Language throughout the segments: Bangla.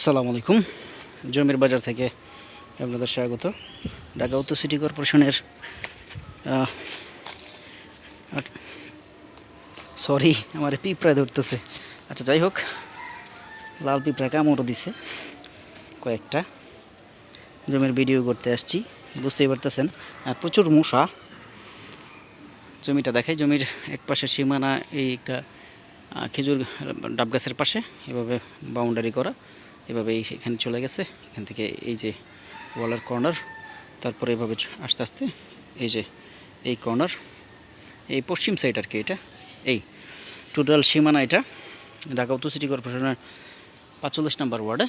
আসসালামু আলাইকুম। জমির বাজার থেকে আপনাদের স্বাগত। ঢাকা উত্তর সিটি কর্পোরেশনের সরি আমার পিঁপড়া ধরতেছে। আচ্ছা, যাই হোক, লাল পিঁপড়া কামড়ও দিছে কয়েকটা। জমির ভিডিও করতে আসছি, বুঝতেই পারতেছেন। আর প্রচুর মশা। জমিটা দেখাই। জমির এক পাশে সীমানা এই একটা খেজুর ডাব গাছের পাশে এভাবে বাউন্ডারি করা, এভাবে এখানে চলে গেছে। এখান থেকে এই যে ওয়ালের কর্নার, তারপরে এভাবে আস্তে আস্তে এই যে এই কর্নার, এই পশ্চিম সাইড আর কি, এটা এই টোটাল সীমানা। এটা ঢাকা উত্তর সিটি কর্পোরেশনের 45 নম্বর ওয়ার্ডে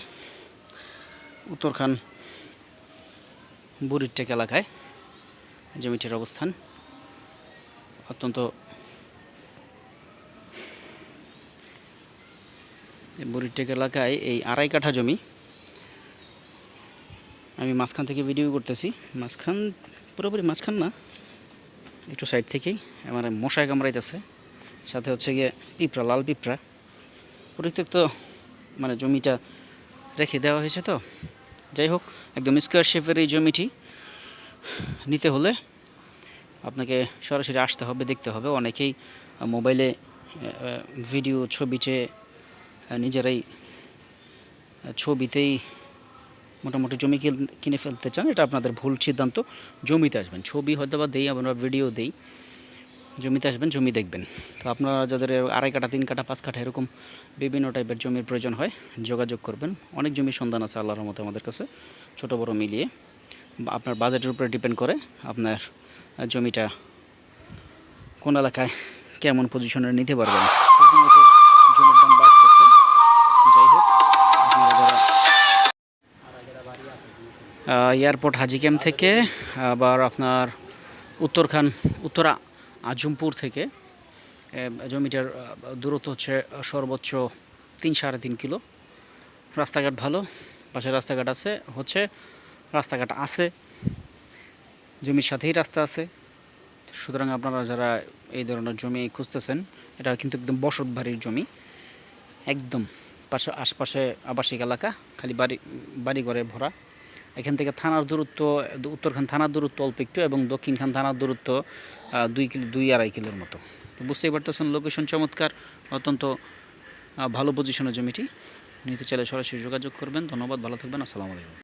উত্তরখান বুড়িরটেক এলাকায় জমিটির অবস্থান। অত্যন্ত বুড়িরটেক এলাকায় এই 2.5 কাঠা জমি। আমি মাঝখান থেকে ভিডিও করতেছি, মাঝখান পুরোপুরি মাঝখান না, একটু সাইড থেকেই। আমার মশায় কামড়াইতেছে, সাথে হচ্ছে গিয়ে পিঁপড়া, লাল পিঁপড়া। পরিত্যক্ত মানে জমিটা রেখে দেওয়া হয়েছে তো। যাই হোক, একদম স্কোয়ার শেপের এই জমিটি নিতে হলে আপনাকে সরাসরি আসতে হবে, দেখতে হবে। অনেকেই মোবাইলে ভিডিও ছবিতে নিজেরাই ছবিতেই মোটামুটি জমি কিনে ফেলতে চান। এটা আপনাদের ভুল সিদ্ধান্ত। জমিতে আসবেন, ছবি হয়তো বা দেই, আমরা ভিডিও দেই। জমিতে আসবেন, জমি দেখবেন। তো আপনারা যাদের 2.5 কাঠা, 3 কাঠা, 5 কাঠা এরকম বিভিন্ন টাইপের জমির প্রয়োজন হয়, যোগাযোগ করবেন। অনেক জমির সন্ধান আছে আল্লাহর রহমতে আমাদের কাছে, ছোট বড় মিলিয়ে। আপনার বাজেটের উপরে ডিপেন্ড করে আপনার জমিটা কোন এলাকায় কেমন পজিশনে নিতে পারবেন। প্রতিনিয়ত জমির দাম বাড়তেছে। যাই হোক, আপনারা যারা এয়ারপোর্ট হাজি ক্যাম্প থেকে, আবার আপনার উত্তরা আজমপুর থেকে জমিটার দূরত্ব হচ্ছে সর্বোচ্চ 3-3.5 কিলো। রাস্তাঘাট ভালো, পাশে রাস্তাঘাট আছে, রাস্তাঘাট আছে, জমির সাথেই রাস্তা আছে। সুতরাং আপনারা যারা এই ধরনের জমি খুঁজতেছেন, এটা কিন্তু একদম বসত বাড়ির জমি, একদম আশপাশে আবাসিক এলাকা, খালি বাড়িঘরে ভরা। এখান থেকে থানার দূরত্ব, উত্তরখান থানার দূরত্ব অল্প একটু, এবং দক্ষিণখান থানার দূরত্ব 2-2.5 কিলোর মতো। তো বুঝতেই পারতেছেন, লোকেশন চমৎকার, অত্যন্ত ভালো পজিশনের জমিটি। নিতে চাইলে সরাসরি যোগাযোগ করবেন। ধন্যবাদ, ভালো থাকবেন, আসসালামু আলাইকুম।